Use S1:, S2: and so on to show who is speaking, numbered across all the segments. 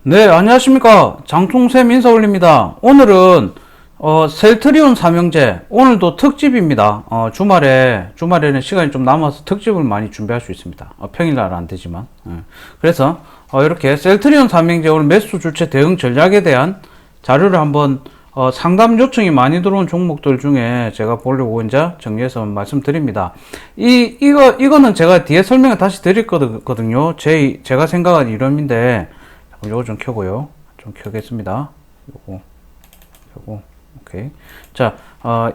S1: 네, 안녕하십니까. 장통샘 인사 올립니다. 오늘은, 셀트리온 삼형제. 오늘도 특집입니다. 주말에는 시간이 좀 남아서 특집을 많이 준비할 수 있습니다. 평일날은 안 되지만. 그래서, 이렇게 셀트리온 삼형제 오늘 매수 주체 대응 전략에 대한 자료를 한번, 상담 요청이 많이 들어온 종목들 중에 제가 보려고 이제 정리해서 말씀드립니다. 이거는 제가 뒤에 설명을 다시 드릴 거거든요. 제가 생각한 이름인데, 요거 좀 켜고요. 좀 켜겠습니다. 요거 켜고, 오케이. 자,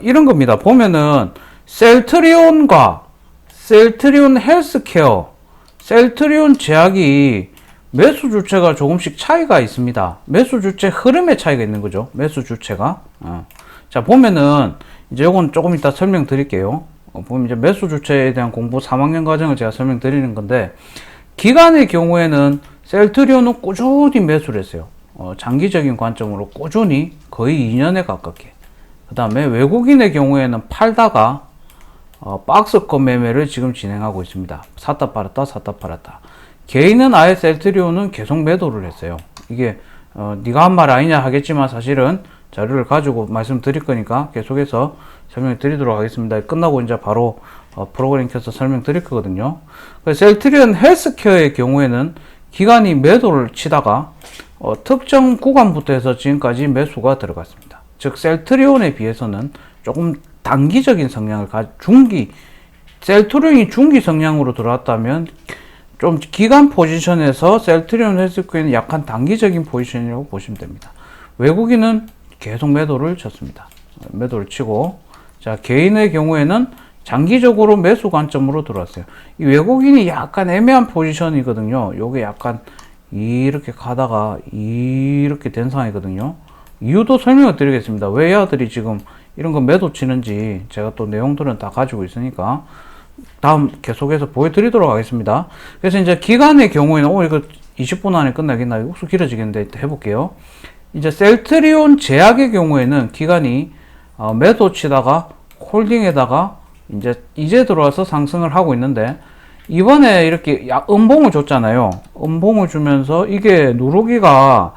S1: 이런 겁니다. 보면은, 셀트리온과 셀트리온 헬스케어, 셀트리온 제약이 매수 주체가 조금씩 차이가 있습니다. 매수 주체 흐름의 차이가 있는 거죠. 매수 주체가. 자, 보면은, 이제 요건 조금 이따 설명드릴게요. 보면 이제 매수 주체에 대한 공부 3학년 과정을 제가 설명드리는 건데, 기간의 경우에는 셀트리온은 꾸준히 매수를 했어요. 장기적인 관점으로 꾸준히 거의 2년에 가깝게. 그 다음에 외국인의 경우에는 팔다가 박스권 매매를 지금 진행하고 있습니다. 샀다 팔았다 샀다 팔았다. 개인은 아예 셀트리온은 계속 매도를 했어요. 이게 네가 한 말 아니냐 하겠지만 사실은 자료를 가지고 말씀드릴 거니까 계속해서 설명을 드리도록 하겠습니다. 끝나고 이제 바로 프로그램 켜서 설명드릴 거거든요. 셀트리온 헬스케어의 경우에는 기관이 매도를 치다가 특정 구간부터 해서 지금까지 매수가 들어갔습니다. 즉 셀트리온에 비해서는 조금 단기적인 성향을 셀트리온이 중기 성향으로 들어왔다면 좀 기간 포지션에서 셀트리온 헬스케어는 약간 단기적인 포지션이라고 보시면 됩니다. 외국인은 계속 매도를 쳤습니다. 매도를 치고, 자, 개인의 경우에는 장기적으로 매수 관점으로 들어왔어요. 이 외국인이 약간 애매한 포지션이거든요. 요게 약간 이렇게 가다가 이렇게 된 상황이거든요. 이유도 설명을 드리겠습니다. 왜 얘들이 지금 이런 거 매도 치는지 제가 또 내용들은 다 가지고 있으니까 다음 계속해서 보여드리도록 하겠습니다. 그래서 이제 기간의 경우에는 이거 20분 안에 끝나겠나? 이거 혹시 길어지겠는데 해볼게요. 이제 셀트리온 제약의 경우에는 기간이 매도 치다가 홀딩에다가 이제 들어와서 상승을 하고 있는데, 이번에 이렇게 음봉을 줬잖아요. 음봉을 주면서 이게 누르기가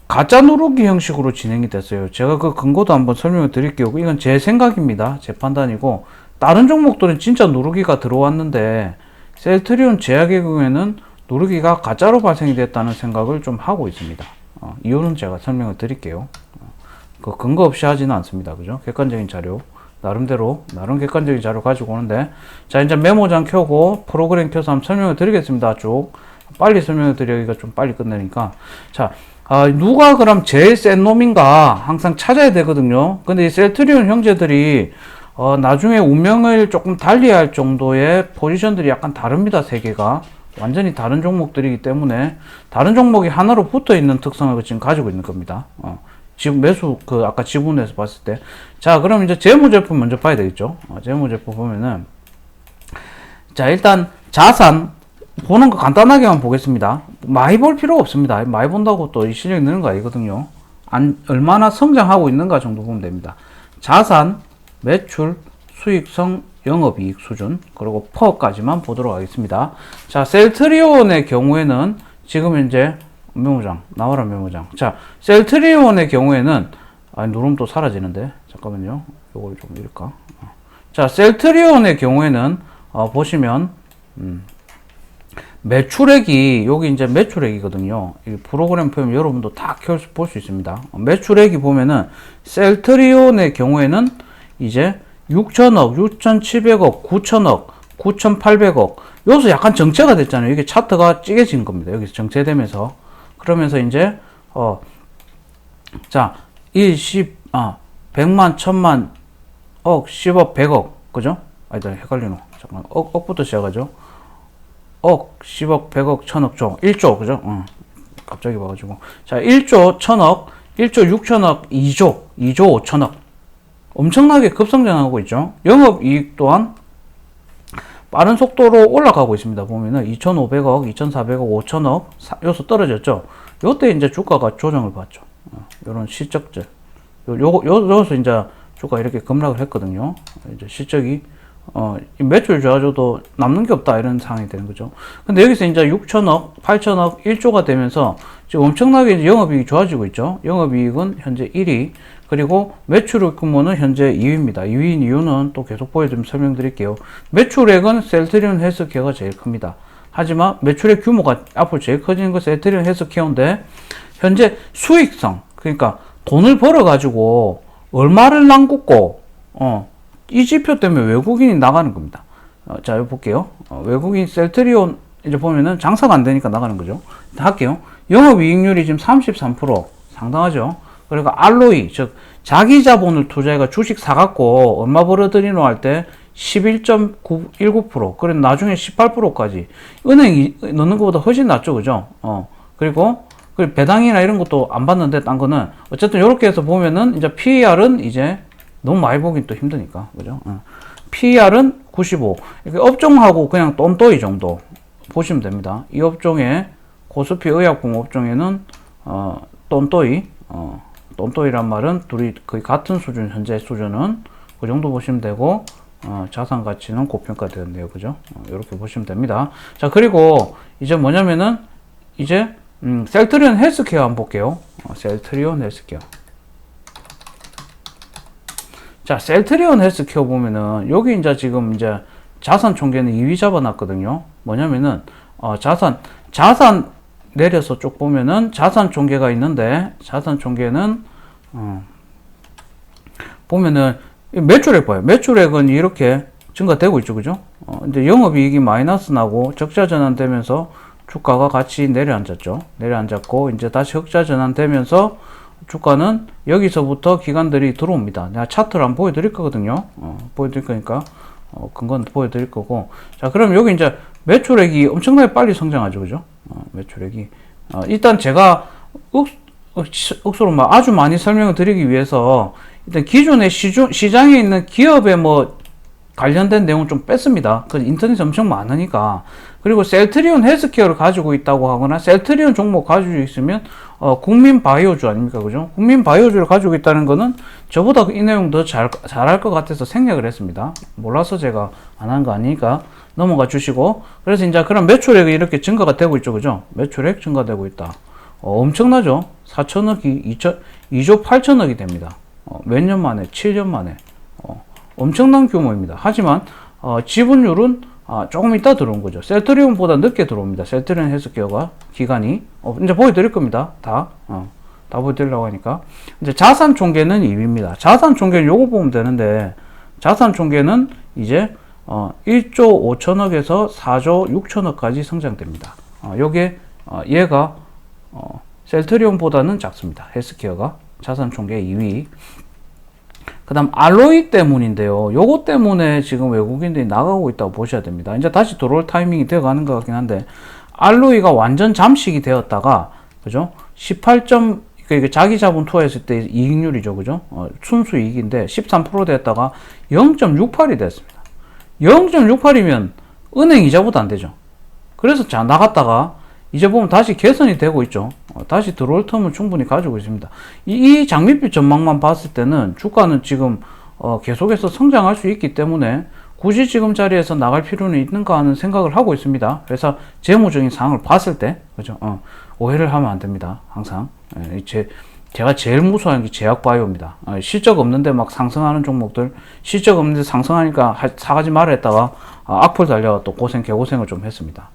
S1: 가짜 누르기 형식으로 진행이 됐어요. 제가 그 근거도 한번 설명을 드릴게요. 이건 제 생각입니다. 제 판단이고, 다른 종목들은 진짜 누르기가 들어왔는데 셀트리온 제약의 경우에는 누르기가 가짜로 발생이 됐다는 생각을 좀 하고 있습니다. 이유는 제가 설명을 드릴게요. 그 근거 없이 하지는 않습니다. 그죠? 객관적인 자료. 나름 객관적인 자료 가지고 오는데, 자, 이제 메모장 켜고 프로그램 켜서 한번 설명을 드리겠습니다. 쭉 빨리 설명을 드리기가 좀 빨리 끝내니까. 자, 누가 그럼 제일 센 놈인가 항상 찾아야 되거든요. 근데 이 셀트리온 형제들이 나중에 운명을 조금 달리할 정도의 포지션들이 약간 다릅니다. 세 개가 완전히 다른 종목들이기 때문에 다른 종목이 하나로 붙어 있는 특성을 지금 가지고 있는 겁니다. 지금 매수, 아까 지분에서 봤을 때. 자, 그럼 이제 재무제표 먼저 봐야 되겠죠. 재무제표 보면은, 자, 일단 자산, 보는 거 간단하게만 보겠습니다. 많이 볼 필요가 없습니다. 많이 본다고 또 이 실력이 느는 거 아니거든요. 얼마나 성장하고 있는가 정도 보면 됩니다. 자산, 매출, 수익성, 영업이익 수준, 그리고 퍼까지만 보도록 하겠습니다. 자, 셀트리온의 경우에는 지금 이제 메모장 나와라. 메모장. 자, 셀트리온의 경우에는 누르면 또 사라지는데 잠깐만요. 요걸 좀 밀까. 자, 셀트리온의 경우에는 보시면 매출액이 여기 이제 매출액이거든요. 이 프로그램 보면 여러분도 다 볼 수 있습니다. 매출액이 보면은 셀트리온의 경우에는 이제 6천억, 6,700억, 9천억, 9,800억. 여기서 약간 정체가 됐잖아요. 이게 차트가 찌개진 겁니다. 여기서 정체되면서. 그러면서 이제 자, 100만, 1000만, 억, 10억, 100억. 그죠? 아니다, 헷갈리노. 잠깐. 억부터 시작하죠. 억, 10억, 100억, 1000억, 조. 1조. 그죠? 갑자기 봐가지고. 자, 1조 1000억, 1조 6천억, 2조 5천억. 엄청나게 급성장하고 있죠. 영업이익 또한 빠른 속도로 올라가고 있습니다. 보면은 2,500억, 2,400억, 5천억, 요소 떨어졌죠. 요때 이제 주가가 조정을 받죠. 요런 실적들. 요소 이제 주가 이렇게 급락을 했거든요. 이제 실적이, 매출 좋아져도 남는 게 없다. 이런 상황이 되는 거죠. 근데 여기서 이제 6천억, 8천억, 1조가 되면서 지금 엄청나게 이제 영업이익이 좋아지고 있죠. 영업이익은 현재 1위, 그리고 매출액 규모는 현재 2위입니다. 2위인 이유는 또 계속 보여드리면 설명드릴게요. 매출액은 셀트리온 헬스케어가 제일 큽니다. 하지만 매출액 규모가 앞으로 제일 커지는 것은 셀트리온 헬스케어인데, 현재 수익성, 그러니까 돈을 벌어가지고 얼마를 남겼고, 이 지표 때문에 외국인이 나가는 겁니다. 자, 여기 볼게요. 외국인 셀트리온 이제 보면은 장사가 안 되니까 나가는 거죠. 할게요. 영업이익률이 지금 33%, 상당하죠. 그러니까 ROE, 즉 자기 자본을 투자해가 주식 사갖고 얼마 벌어들이노 할 때 11.19%, 그래 나중에 18%까지 은행이 넣는 것보다 훨씬 낫죠, 그죠? 그리고 배당이나 이런 것도 안 받는데 딴 거는 어쨌든 이렇게 해서 보면은 이제 PER은 이제 너무 많이 보긴 또 힘드니까, 그죠? PER은 95. 업종하고 그냥 똔또이 정도 보시면 됩니다. 이 업종에 코스피 의약품 업종에는 똔또이란 말은 둘이 거의 같은 수준, 현재 수준은 그 정도 보시면 되고, 자산 가치는 고평가되었네요, 그죠? 이렇게 보시면 됩니다. 자, 그리고 이제 뭐냐면은 이제 셀트리온 헬스케어 한번 볼게요. 셀트리온 헬스케어. 자, 셀트리온 헬스케어 보면은 여기 이제 지금 이제 자산 총계는 2위 잡아놨거든요. 뭐냐면은 자산 내려서 쭉 보면은 자산 총계가 있는데, 자산 총계는 보면은 매출액 봐요. 매출액은 이렇게 증가되고 있죠, 그죠? 이제 영업이익이 마이너스 나고 적자 전환되면서 주가가 같이 내려앉았죠. 내려앉았고 이제 다시 흑자 전환되면서 주가는 여기서부터 기관들이 들어옵니다. 내가 차트를 한번 보여드릴 거거든요. 보여드릴 거니까 근거는 보여드릴 거고. 자, 그럼 여기 이제 매출액이 엄청나게 빨리 성장하죠, 그죠? 매출액이 일단 제가 억수로 막 아주 많이 설명을 드리기 위해서 일단 기존의 시장에 있는 기업의 뭐 관련된 내용 좀 뺐습니다. 그 인터넷에 엄청 많으니까. 그리고 셀트리온 헬스케어를 가지고 있다고 하거나 셀트리온 종목 가지고 있으면 국민 바이오주 아닙니까, 그죠? 국민 바이오주를 가지고 있다는 거는 저보다 이 내용 더 잘할 것 같아서 생략을 했습니다. 몰라서 제가 안 한 거 아니니까 넘어가 주시고. 그래서 이제 그런 매출액이 이렇게 증가가 되고 있죠, 그죠? 매출액 증가되고 있다. 엄청나죠? 4천억이 2조 8천억이 됩니다. 몇 년 만에, 7년 만에. 엄청난 규모입니다. 하지만 지분율은 조금 이따 들어온 거죠. 셀트리온보다 늦게 들어옵니다. 셀트리온 헬스케어가 기간이 이제 보여드릴 겁니다. 다 보여드리려고 하니까. 이제 자산 총계는 2위입니다. 자산 총계는 요거 보면 되는데, 자산 총계는 이제 1조 5천억에서 4조 6천억까지 성장됩니다. 요게 얘가 셀트리온보다는 작습니다. 헬스케어가 자산 총계 2위. 그 다음 ROE 때문인데요. 요거 때문에 지금 외국인들이 나가고 있다고 보셔야 됩니다. 이제 다시 들어올 타이밍이 되어 가는 것 같긴 한데, ROE가 완전 잠식이 되었다가, 그죠? 18점, 그러니까 자기 자본 투하했을 때 이익률이죠, 그죠? 순수 이익인데 13% 됐다가 0.68이 됐습니다. 0.68이면 은행 이자보다 안 되죠. 그래서 자, 나갔다가 이제 보면 다시 개선이 되고 있죠. 다시 들어올 텀은 충분히 가지고 있습니다. 이 장밋빛 전망만 봤을 때는 주가는 지금 계속해서 성장할 수 있기 때문에 굳이 지금 자리에서 나갈 필요는 있는가 하는 생각을 하고 있습니다. 그래서 재무적인 상황을 봤을 때, 그죠? 오해를 하면 안 됩니다. 항상. 제가 제일 무서워하는 게 제약바이오입니다. 실적 없는데 막 상승하는 종목들, 실적 없는데 상승하니까 사가지 말아 했다가 악플 달려가 또 개고생을 좀 했습니다.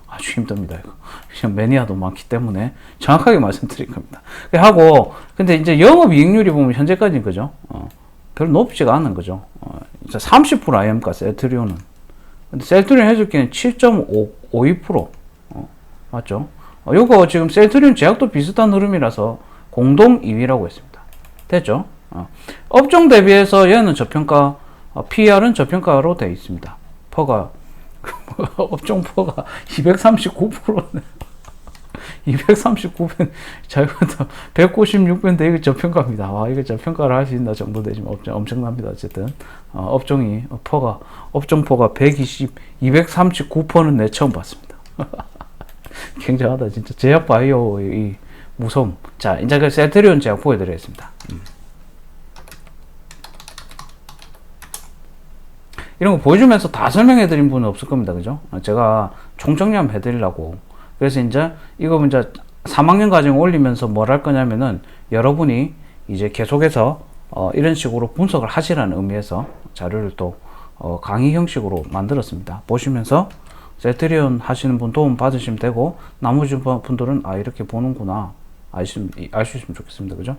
S1: 아주 힘듭니다, 이거. 그냥 매니아도 많기 때문에 정확하게 말씀드릴 겁니다. 근데 이제 영업이익률이 보면 현재까지는 그죠? 별로 높지가 않은 거죠. 30% 아닙니까, 셀트리온은. 근데 셀트리온 해줄기는 7.52%. 맞죠? 요거 지금 셀트리온 제약도 비슷한 흐름이라서 공동 2위라고 했습니다. 됐죠? 업종 대비해서 얘는 저평가, PER은 저평가로 되어 있습니다. 퍼가 업종 퍼가 239%네. 239배, 자, 이것도 196배인데 이거 저평가입니다. 와, 이거 저평가를 할 수 있나 정도 되지만 엄청납니다. 어쨌든, 업종이, 업종 퍼가 239%는 내 처음 봤습니다. 굉장하다, 진짜. 제약 바이오의 무서움. 자, 이제 그 셀트리온 제약 보여드리겠습니다. 이런 거 보여주면서 다 설명해 드린 분은 없을 겁니다. 그죠? 제가 총정리하면 해드리려고. 그래서 이제, 이거 이제 3학년 과정 올리면서 뭘 할 거냐면은 여러분이 이제 계속해서 이런 식으로 분석을 하시라는 의미에서 자료를 또 강의 형식으로 만들었습니다. 보시면서 셀트리온 하시는 분 도움 받으시면 되고, 나머지 분들은 이렇게 보는구나 알 수 있으면 좋겠습니다. 그죠?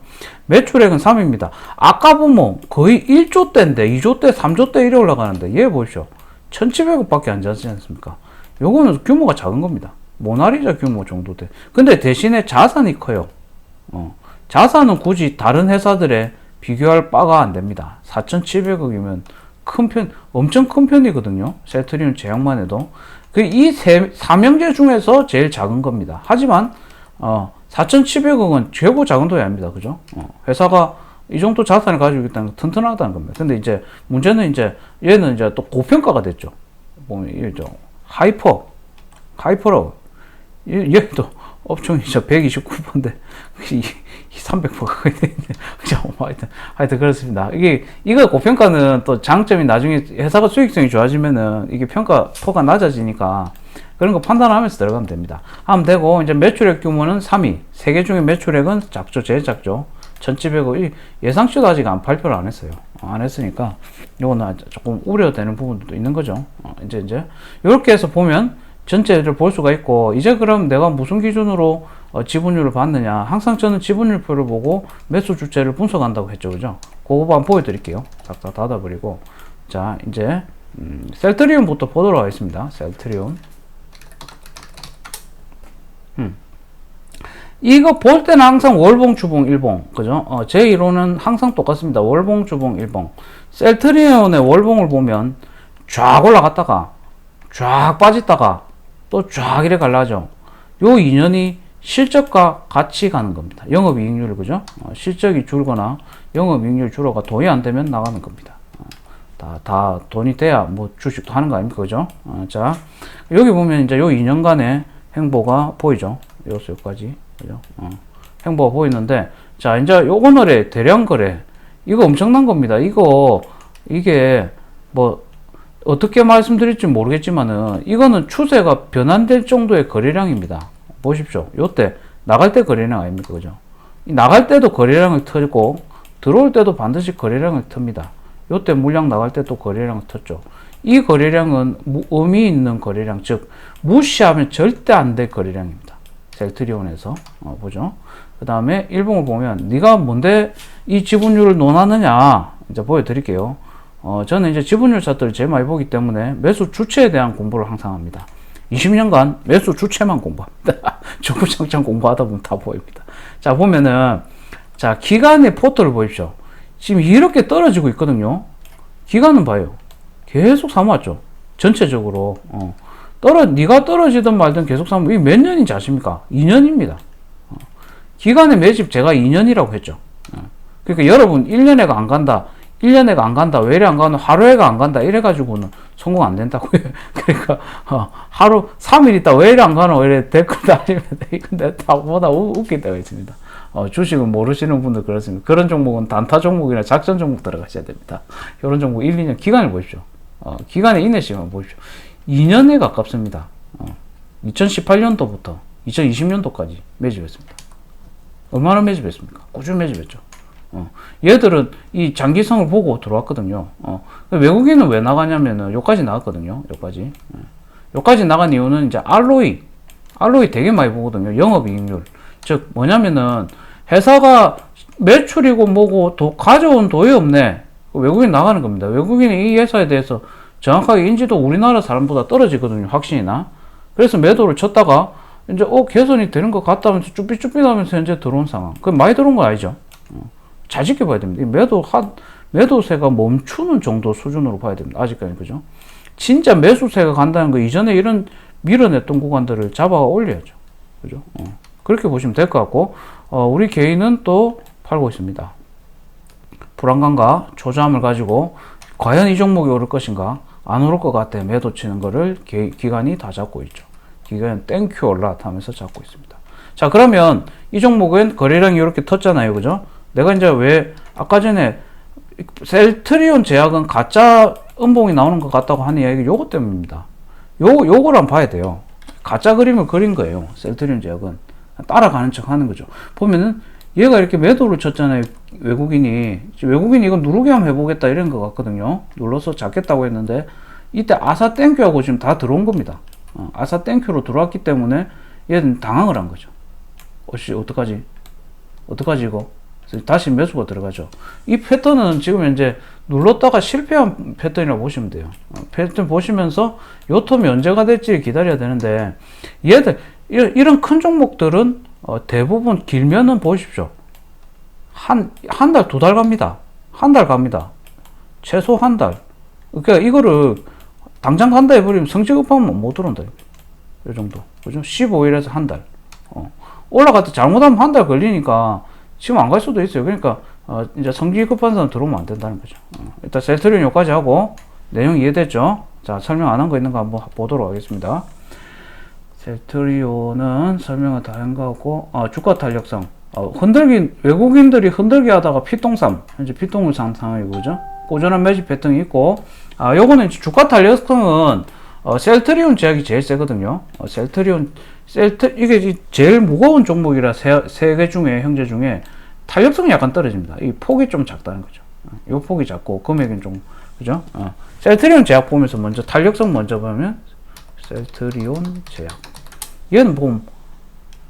S1: 매출액은 3입니다. 아까 보면 거의 1조대인데 2조대 3조대 이래 올라가는데 얘 보십시오. 1700억 밖에 안 되지 않습니까? 요거는 규모가 작은 겁니다. 모나리자 규모 정도 돼. 근데 대신에 자산이 커요. 자산은 굳이 다른 회사들에 비교할 바가 안 됩니다. 4,700억이면 엄청 큰 편이거든요. 셀트리온 제약만 해도. 이 삼형제 중에서 제일 작은 겁니다. 하지만, 4,700억은 최고 작은 돈이 아닙니다. 그죠? 회사가 이 정도 자산을 가지고 있다는 건 튼튼하다는 겁니다. 근데 이제 문제는 얘는 또 고평가가 됐죠. 보면, 하이퍼라고. 얘도 업종이 129%인데, 300%가 되는데, 하여튼 그렇습니다. 이거 고평가는 또 장점이 나중에 회사가 수익성이 좋아지면은 이게 평가토가 낮아지니까 그런 거 판단하면서 들어가면 됩니다. 하면 되고, 이제 매출액 규모는 3위. 세 개 중에 매출액은 작죠. 제일 작죠. 1,700억. 예상치도 아직 발표를 안 했어요. 안 했으니까, 요거는 조금 우려되는 부분도 있는 거죠. 이제, 이렇게 해서 보면, 전체를 볼 수가 있고, 이제 그럼 내가 무슨 기준으로 지분율을 받느냐. 항상 저는 지분율표를 보고 매수 주체를 분석한다고 했죠. 그죠? 그거 한번 보여드릴게요. 다 닫아버리고. 자, 이제, 셀트리온부터 보도록 하겠습니다. 셀트리온. 이거 볼 때는 항상 월봉, 주봉, 일봉. 그죠? 제 이론은 항상 똑같습니다. 월봉, 주봉, 일봉. 셀트리온의 월봉을 보면 쫙 올라갔다가 쫙 빠졌다가 또 쫙 이래 갈라져. 요 인연이 실적과 같이 가는 겁니다. 영업이익률, 그죠? 실적이 줄거나 영업이익률 줄어가 돈이 안 되면 나가는 겁니다. 다 돈이 돼야 뭐 주식도 하는 거 아닙니까? 그죠? 자, 여기 보면 이제 요 2년간의 행보가 보이죠? 여기까지. 그죠? 행보가 보이는데, 자, 이제 요거 거래, 대량 거래. 이거 엄청난 겁니다. 이게 뭐, 어떻게 말씀드릴지 모르겠지만은, 이거는 추세가 변환될 정도의 거래량입니다. 보십시오. 요때, 나갈 때 거래량 아닙니까? 그죠? 나갈 때도 거래량을 틀고, 들어올 때도 반드시 거래량을 틉니다. 요때 물량 나갈 때 또 거래량을 텄죠. 이 거래량은 의미 있는 거래량, 즉, 무시하면 절대 안 될 거래량입니다. 셀트리온에서, 보죠. 그 다음에 일봉을 보면, 네가 뭔데 이 지분율을 논하느냐, 이제 보여드릴게요. 저는 이제 지분율 차트를 제일 많이 보기 때문에 매수 주체에 대한 공부를 항상 합니다. 20년간 매수 주체만 공부합니다. 주구장창 공부하다 보면 다 보입니다. 자, 보면은, 자, 기간의 포트를 보십시오. 지금 이렇게 떨어지고 있거든요. 기간은 봐요. 계속 사모았죠. 전체적으로. 네가 떨어지든 말든 계속 사모, 이게 몇 년인지 아십니까? 2년입니다. 기간의 매집 제가 2년이라고 했죠. 그러니까 여러분, 1년에가 안 간다. 1년에가 안 간다. 왜 이래 안 가는? 하루에가 안 간다. 이래가지고는 성공 안 된다고요. 그러니까, 하루, 3일 있다. 왜 이래 안 가노? 왜 이래 댓글 달리면 근데 다보다 웃길 때가 있습니다. 주식은 모르시는 분들 그렇습니다. 그런 종목은 단타 종목이나 작전 종목 들어가셔야 됩니다. 이런 종목 1, 2년 기간을 보십시오. 기간의 인내심을 보십시오. 2년에 가깝습니다. 2018년도부터 2020년도까지 매집했습니다. 얼마나 매집했습니까? 꾸준히 매집했죠. 얘들은 이 장기성을 보고 들어왔거든요. 외국인은 왜 나가냐면은 여기까지 나갔거든요. 여기까지 나간 이유는 이제 ROE 되게 많이 보거든요. 영업이익률. 즉 뭐냐면은 회사가 매출이고 뭐고 가져온 돈이 없네. 외국인 나가는 겁니다. 외국인이 이 회사에 대해서 정확하게 인지도 우리나라 사람보다 떨어지거든요. 확신이나. 그래서 매도를 쳤다가 이제 개선이 되는 것 같다면서 쭈삣쭈삣 하면서 현재 들어온 상황. 그 많이 들어온 거 아니죠? 잘 지켜봐야 됩니다. 매도세가 멈추는 정도 수준으로 봐야 됩니다. 아직까지, 그죠? 진짜 매수세가 간다는 거, 이전에 이런 밀어냈던 구간들을 잡아 올려야죠. 그죠? 그렇게 보시면 될 것 같고, 우리 개인은 또 팔고 있습니다. 불안감과 초조함을 가지고, 과연 이 종목이 오를 것인가, 안 오를 것 같아 매도 치는 거를 기관이 다 잡고 있죠. 기관은 땡큐 올라 하면서 잡고 있습니다. 자, 그러면 이 종목은 거래량이 이렇게 텄잖아요. 그죠? 내가 이제 왜 아까 전에 셀트리온 제약은 가짜 음봉이 나오는 것 같다고 하는 이야기 요거 때문입니다. 요걸 한번 봐야 돼요. 가짜 그림을 그린 거예요. 셀트리온 제약은. 따라가는 척 하는 거죠. 보면은 얘가 이렇게 매도를 쳤잖아요. 외국인이 이거 누르게 한번 해보겠다 이런 것 같거든요. 눌러서 잡겠다고 했는데 이때 아사 땡큐하고 지금 다 들어온 겁니다. 아사 땡큐로 들어왔기 때문에 얘는 당황을 한 거죠. 어떡하지 이거. 다시 매수가 들어가죠. 이 패턴은 지금 현재 눌렀다가 실패한 패턴이라고 보시면 돼요. 패턴 보시면서 요 텀이 언제가 될지 기다려야 되는데, 얘들 이런 큰 종목들은 대부분 길면은 보십시오. 한 달, 두 달 갑니다. 한 달 갑니다. 최소 한 달. 그러니까 이거를 당장 간다 해버리면 성질 급하면 못 들어온다. 이 정도. 그죠? 15일에서 한 달. 올라갈 때 잘못하면 한 달 걸리니까 지금 안 갈 수도 있어요. 그러니까 이제 성질 급한 사람 들어오면 안 된다는 거죠. 일단 셀트리온 여기까지 하고 내용 이해됐죠? 자, 설명 안 한 거 있는 거 한번 보도록 하겠습니다. 셀트리온은 설명을 다 한 거고, 주가 탄력성. 외국인들이 흔들기 하다가 피똥삼, 현재 피똥을 산 상황이고, 그죠? 꾸준한 매집 패턴이 있고, 요거는 주가 탄력성은, 셀트리온 제약이 제일 세거든요. 이게 제일 무거운 종목이라 세 개 중에, 형제 중에 탄력성이 약간 떨어집니다. 이 폭이 좀 작다는 거죠. 요 폭이 작고, 금액은 좀, 그죠? 셀트리온 제약 보면서 먼저 탄력성 먼저 보면, 셀트리온 제약. 얘는 보면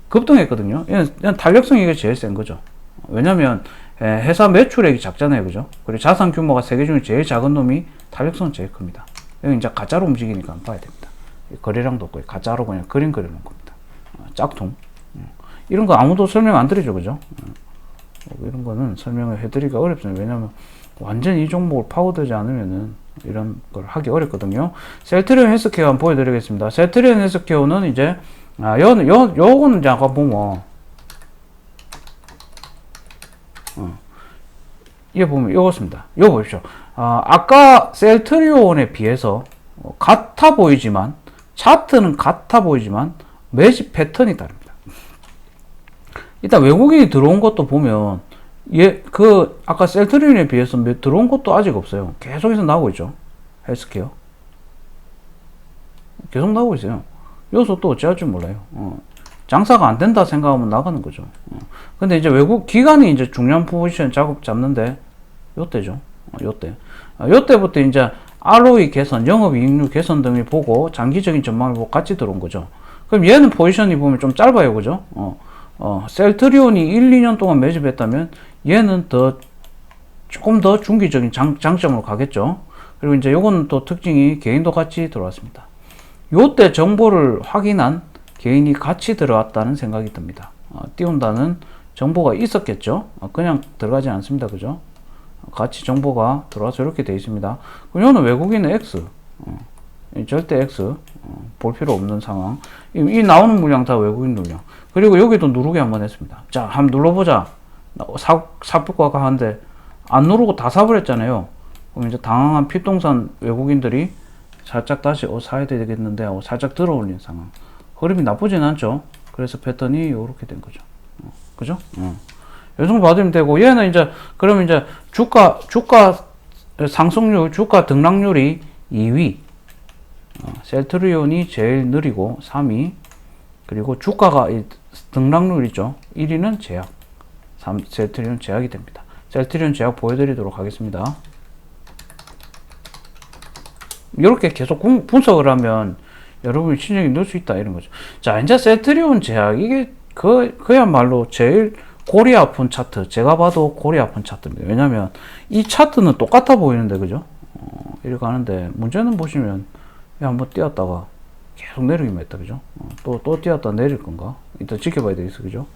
S1: 급등했거든요. 얘는 탄력성이 이게 제일 센 거죠. 왜냐면 회사 매출액이 작잖아요. 그죠? 그리고 자산 규모가 세계 중에 제일 작은 놈이 탄력성은 제일 큽니다. 여기 이제 가짜로 움직이니까 안 봐야 됩니다. 거래량도 없고 가짜로 그냥 그림 그려놓은 겁니다. 짝퉁. 이런 거 아무도 설명 안 드리죠. 그죠? 이런 거는 설명을 해드리기가 어렵습니다. 왜냐면 완전히 이 종목을 파고들지 않으면은 이런 걸 하기 어렵거든요. 셀트리온 헬스케어 한번 보여드리겠습니다. 셀트리온 헬스케어는 이제 요거는 이제 아까 보면 이게 보면 요것입니다. 요거 보십시오. 아까 셀트리온에 비해서 같아 보이지만 차트는 같아 보이지만 매집 패턴이 다릅니다. 일단 외국인이 들어온 것도 보면 아까 셀트리온에 비해서 들어온 것도 아직 없어요. 계속해서 나오고 있죠. 헬스케어. 계속 나오고 있어요. 여기서 또 어찌할 줄 몰라요. 장사가 안 된다 생각하면 나가는 거죠. 근데 이제 외국 기관이 이제 중요한 포지션 작업 잡는데, 요때죠. 요때부터 이제 ROE 개선, 영업이익률 개선 등을 보고 장기적인 전망을 보고 같이 들어온 거죠. 그럼 얘는 포지션이 보면 좀 짧아요. 그죠? 셀트리온이 1, 2년 동안 매집했다면 얘는 조금 더 중기적인 장점으로 가겠죠. 그리고 이제 요거는 또 특징이 개인도 같이 들어왔습니다. 요때 정보를 확인한 개인이 같이 들어왔다는 생각이 듭니다. 띄운다는 정보가 있었겠죠. 그냥 들어가지 않습니다. 그죠? 같이 정보가 들어와서 이렇게 되어 있습니다. 그럼 요는 외국인은 X. 절대 X. 볼 필요 없는 상황. 이 나오는 물량 다 외국인 물량. 그리고 여기도 누르기 한번 했습니다. 자, 한번 눌러보자. 삽입과가 하는데 안 누르고 다 사버렸잖아요. 그럼 이제 당황한 피똥산 외국인들이 살짝 다시 사야 되겠는데 살짝 들어올린 상황. 흐름이 나쁘진 않죠. 그래서 패턴이 이렇게 된 거죠. 그죠? 이 정도 받으면 되고, 얘는 이제 그러면 이제 주가 상승률, 주가 등락률이 2위. 셀트리온이 제일 느리고 3위. 그리고 주가가 등락률이죠. 1위는 제약. 셀트리온 제약이 됩니다. 셀트리온 제약 보여드리도록 하겠습니다. 이렇게 계속 분석을 하면 여러분이 신경이 넣을 수 있다 이런 거죠. 자, 이제 셀트리온 제약, 이게 그야말로 제일 골이 아픈 차트. 제가 봐도 골이 아픈 차트입니다. 왜냐면 이 차트는 똑같아 보이는데, 그죠? 이렇게 가는데 문제는 보시면 한번 뛰었다가 계속 내리기만 했다. 그죠? 또 뛰었다 내릴 건가? 일단 지켜봐야 되겠어. 그죠?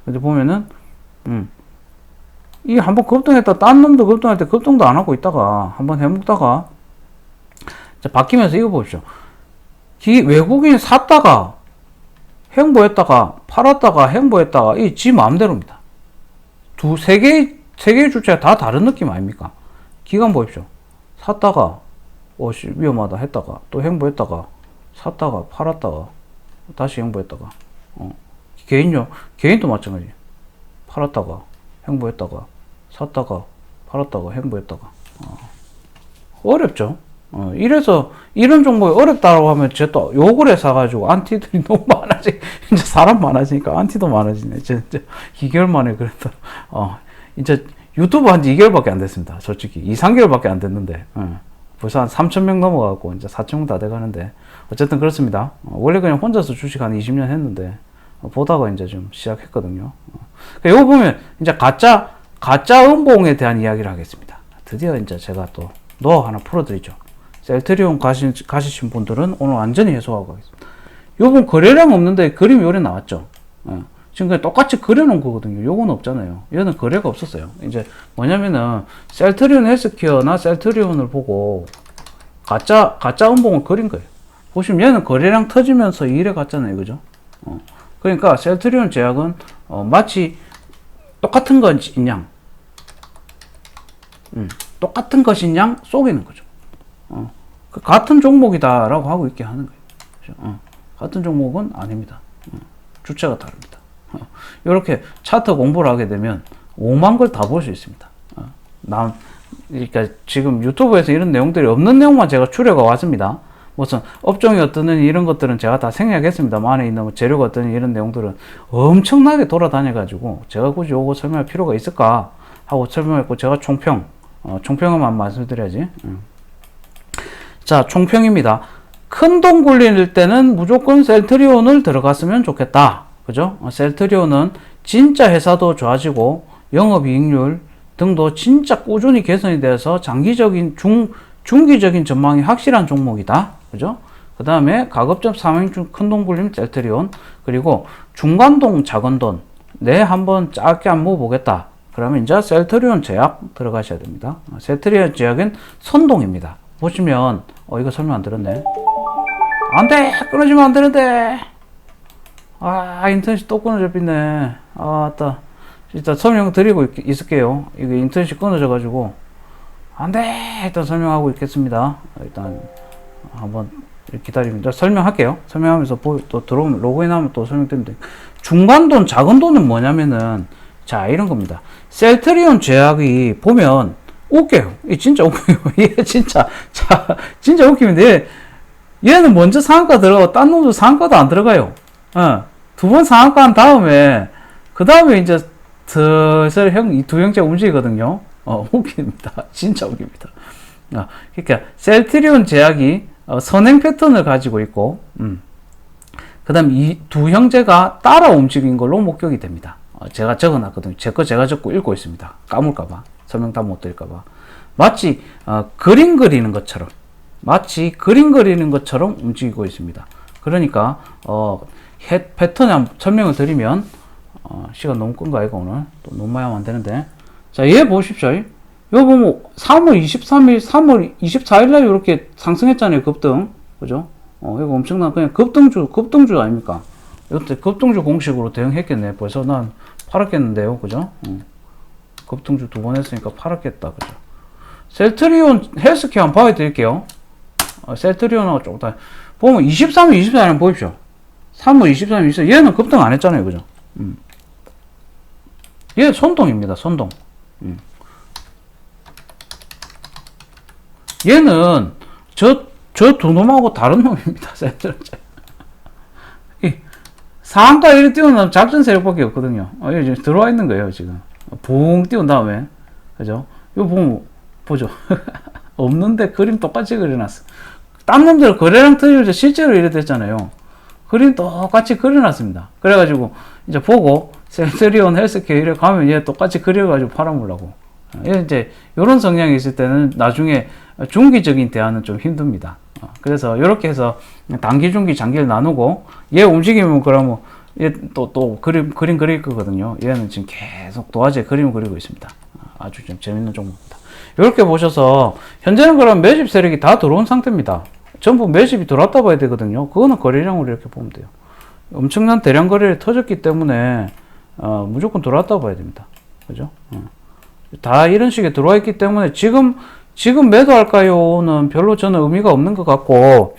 S1: 근데 보면은 이 한번 급등했다, 딴 놈도 급등할 때 급등도 안 하고 있다가 한번 해먹다가 자, 바뀌면서 이거 보십시오. 외국인이 샀다가 행보했다가 팔았다가 행보했다가 이 지 마음대로입니다. 세 개의 주체가 다 다른 느낌 아닙니까? 기간 보십시오. 샀다가 위험하다 했다가 또 행보했다가 샀다가 팔았다가 다시 행보했다가 개인도 마찬가지. 팔았다가 행보했다가 샀다가 팔았다가 행보했다가 어렵죠. 이래서 이런 종목이 어렵다고 하면 제가 또 욕을 해 사가지고 안티들이 너무 많아지. 이제 사람 많아지니까 안티도 많아지네. 이제 2개월 만에 그랬다. 이제 유튜브 한 지 2개월밖에 안 됐습니다. 솔직히 2, 3개월밖에 안 됐는데 벌써 한 3,000명 넘어가고 이제 4,000명 다 돼가는데 어쨌든 그렇습니다. 원래 그냥 혼자서 주식 한 20년 했는데 보다가 이제 좀 시작했거든요. 이거 보면 이제 가짜 음봉에 대한 이야기를 하겠습니다. 드디어 이제 제가 또 노하우 하나 풀어드리죠. 셀트리온 가시신 분들은 오늘 완전히 해소하고 가겠습니다. 요번 거래량 없는데 그림이 요래 나왔죠. 지금 그냥 똑같이 그려놓은 거거든요. 요건 없잖아요. 얘는 거래가 없었어요. 이제 뭐냐면은 셀트리온 헬스케어나 셀트리온을 보고 가짜 음봉을 그린 거예요. 보시면 얘는 거래량 터지면서 이래 갔잖아요. 그죠? 그러니까 셀트리온 제약은 마치 똑같은 것인 양 똑같은 것인 양 속이는 거죠. 같은 종목이다라고 하고 있게 하는 거예요. 그렇죠? 같은 종목은 아닙니다. 주체가 다릅니다. 이렇게 차트 공부를 하게 되면 5만 걸 다 볼 수 있습니다. 그러니까 지금 유튜브에서 이런 내용들이 없는 내용만 제가 추려가 왔습니다. 무슨 업종이 어떠느니 이런 것들은 제가 다 생략했습니다. 안에 있는 뭐 재료가 어떠니 이런 내용들은 엄청나게 돌아다녀가지고 제가 굳이 요거 설명할 필요가 있을까 하고 설명했고, 제가 총평만 말씀드려야지. 자, 총평입니다. 큰 돈 굴릴 때는 무조건 셀트리온을 들어갔으면 좋겠다. 그죠? 셀트리온은 진짜 회사도 좋아지고 영업이익률 등도 진짜 꾸준히 개선이 돼서 장기적인 중기적인 전망이 확실한 종목이다. 그죠? 그 다음에 가급적 상행 큰 돈 굴림 셀트리온, 그리고 중간동 작은돈 한번 짧게 한번 보겠다. 그러면 이제 셀트리온 제약 들어가셔야 됩니다. 셀트리온 제약은 선동입니다. 보시면 이거 설명 안 들었네. 안돼, 끊어지면 안 되는데. 인터넷이 또 끊어져 있네. 맞다. 일단 설명 드리고 있을게요. 이게 인터넷이 끊어져 가지고 안돼. 일단 설명하고 있겠습니다. 일단 한번 기다립니다. 설명할게요. 설명하면서 또 들어오면 로그인하면 또 설명드리면 돼요. 중간돈 작은 돈은 뭐냐면은 자, 이런 겁니다. 셀트리온 제약이 보면 웃겨요. 진짜 웃겨요. 얘 진짜 웃기는데 얘는 먼저 상한가 들어가고 딴 놈도 상한가도 안 들어가요. 두 번 상한가 한 다음에 그 다음에 이제 슬슬 이 두 형제가 움직이거든요. 웃깁니다. 진짜 웃깁니다. 그러니까 셀트리온 제약이 선행 패턴을 가지고 있고, 그 다음 이 두 형제가 따라 움직인 걸로 목격이 됩니다. 제가 적어놨거든요. 제가 적고 읽고 있습니다. 까물까봐, 설명 다 못 드릴까봐. 마치 그림 그리는 것처럼 움직이고 있습니다. 그러니까 패턴에 한번 설명을 드리면, 시간 너무 끈 거 아이가 오늘 또 너무 많이 하면 안 되는데, 자, 얘 보십시오. 이거 보면 3월 23일, 3월 24일 날 이렇게 상승했잖아요. 급등, 그죠? 이거 엄청난 그냥 급등주 아닙니까? 이때 급등주 공식으로 대응했겠네. 벌써 난 팔았겠는데요, 그죠? 급등주 두 번 했으니까 팔았겠다, 그죠? 셀트리온 헬스케어 한번 봐드릴게요. 셀트리온하고 조금 다 보면 23일, 24일 한번 보십시오. 3월 23일, 24일 얘는 급등 안 했잖아요, 그죠? 얘 선동입니다, 선동. 얘는 저 두 놈하고 다른 놈입니다, 셀트리온. 상한가 이렇게 띄우면 작전 세력밖에 없거든요. 여기 지금 들어와 있는 거예요, 지금. 붕 띄운 다음에. 그죠? 이거 보면, 보죠. 없는데 그림 똑같이 그려놨어. 딴 놈들 거래량 터지면서 실제로 이래 됐잖아요. 그림 똑같이 그려놨습니다. 그래가지고, 이제 보고, 셀트리온 헬스케어 이래 가면 얘 똑같이 그려가지고 팔아보려고. 이제, 요런 성향이 있을 때는 나중에 중기적인 대안은 좀 힘듭니다. 그래서 이렇게 해서 단기, 중기, 장기를 나누고 얘 움직이면 그러면 얘 또 그림 그릴 거거든요. 얘는 지금 계속 도화지에 그림을 그리고 있습니다. 아주 좀 재밌는 종목입니다. 이렇게 보셔서 현재는 그럼 매집 세력이 다 들어온 상태입니다. 전부 매집이 들어왔다 봐야 되거든요. 그거는 거래량으로 이렇게 보면 돼요. 엄청난 대량 거래를 터졌기 때문에 무조건 들어왔다 봐야 됩니다. 그죠? 다 이런 식의 들어와 있기 때문에 지금 매도할까요는 별로 저는 의미가 없는 것 같고,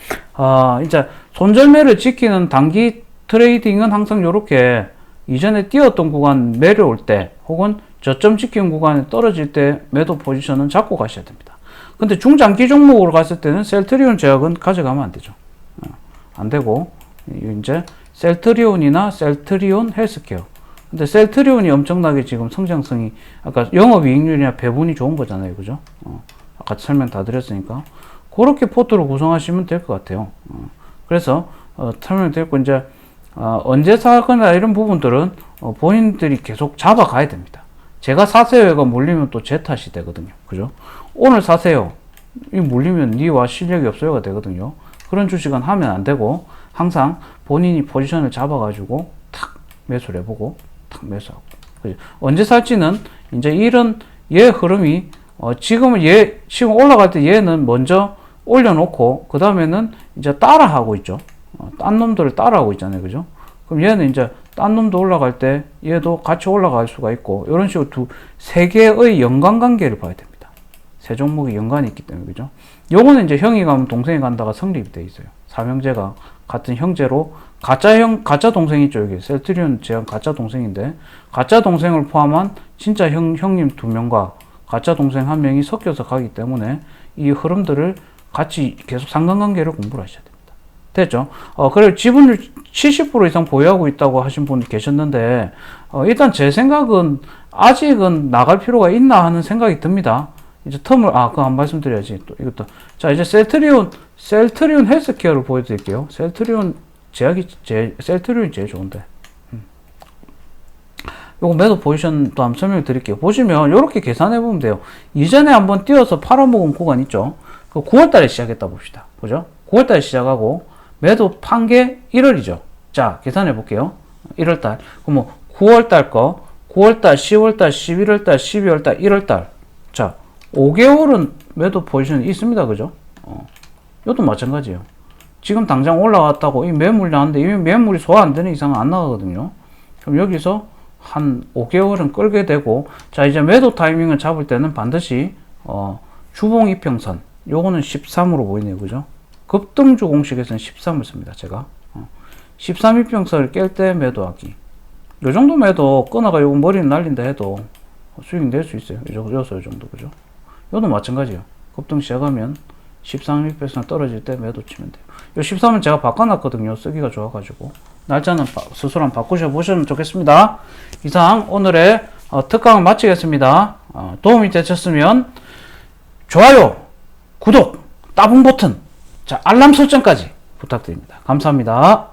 S1: 이제 손절매를 지키는 단기 트레이딩은 항상 요렇게 이전에 뛰었던 구간 내려올 때 혹은 저점 지키는 구간에 떨어질 때 매도 포지션은 잡고 가셔야 됩니다. 근데 중장기 종목으로 갔을 때는 셀트리온 제약은 가져가면 안 되죠. 안 되고, 이제 셀트리온이나 셀트리온 헬스케어. 근데 셀트리온이 엄청나게 지금 성장성이, 아까 영업이익률이나 배분이 좋은 거잖아요. 그죠? 아까 설명 다 드렸으니까. 그렇게 포트를 구성하시면 될 것 같아요. 그래서, 설명드렸고, 이제, 언제 사거나 이런 부분들은 본인들이 계속 잡아가야 됩니다. 제가 사세요가 몰리면 또 제 탓이 되거든요. 그죠? 오늘 사세요. 이 몰리면 니와 실력이 없어요가 되거든요. 그런 주식은 하면 안 되고, 항상 본인이 포지션을 잡아가지고, 탁 매수를 해보고, 탁 매수하고. 그죠? 언제 살지는, 이제 이런 얘 흐름이, 지금 올라갈 때 얘는 먼저 올려놓고, 그 다음에는 이제 따라하고 있죠. 딴 놈들을 따라하고 있잖아요. 그죠? 그럼 얘는 이제 딴 놈도 올라갈 때 얘도 같이 올라갈 수가 있고, 이런 식으로 세 개의 연관 관계를 봐야 됩니다. 세 종목이 연관이 있기 때문에. 그죠? 요거는 이제 형이 가면 동생이 간다가 성립이 돼 있어요. 삼형제가 같은 형제로, 가짜 동생 있죠. 여기 셀트리온 제한 가짜 동생인데, 가짜 동생을 포함한 진짜 형님 2명과 가짜 동생 1명이 섞여서 가기 때문에 이 흐름들을 같이 계속 상관관계를 공부를 하셔야 됩니다. 됐죠? 그리고 지분율 70% 이상 보유하고 있다고 하신 분이 계셨는데, 일단 제 생각은 아직은 나갈 필요가 있나 하는 생각이 듭니다. 이제 그거 한 말씀드려야지. 또 이것도. 자, 이제 셀트리온 헬스케어를 보여드릴게요. 셀트리온이 제일 좋은데. 요거 매도 포지션도 한번 설명을 드릴게요. 보시면, 요렇게 계산해보면 돼요. 이전에 한번 띄어서 팔아먹은 구간 있죠? 그 9월달에 시작했다 봅시다. 보죠? 9월달에 시작하고, 매도 판 게 1월이죠. 자, 계산해 볼게요. 1월달. 그럼 뭐, 9월달 거, 9월달, 10월달, 11월달, 12월달, 1월달. 자, 5개월은 매도 포지션이 있습니다. 그죠? 이것도 마찬가지예요. 지금 당장 올라왔다고 이 매물이 나왔는데, 이 매물이 소화 안 되는 이상은 안 나가거든요. 그럼 여기서 한 5개월은 끌게 되고, 자, 이제 매도 타이밍을 잡을 때는 반드시, 주봉 이평선. 요거는 13으로 보이네요. 그죠? 급등주 공식에서는 13을 씁니다. 제가 13일평선을 깰 때 매도하기. 요 정도 매도 끊어가 요거 머리는 날린다 해도 수익 낼 수 있어요. 요 정도. 그죠? 요도 마찬가지예요. 급등 시작하면 13일평선 떨어질 때 매도 치면 돼요. 요 13은 제가 바꿔놨거든요. 쓰기가 좋아가지고 날짜는 스스로 한번 바꾸셔 보시면 좋겠습니다. 이상 오늘의 특강을 마치겠습니다. 도움이 되셨으면 좋아요, 구독, 따봉 버튼, 자, 알람 설정까지 부탁드립니다. 감사합니다.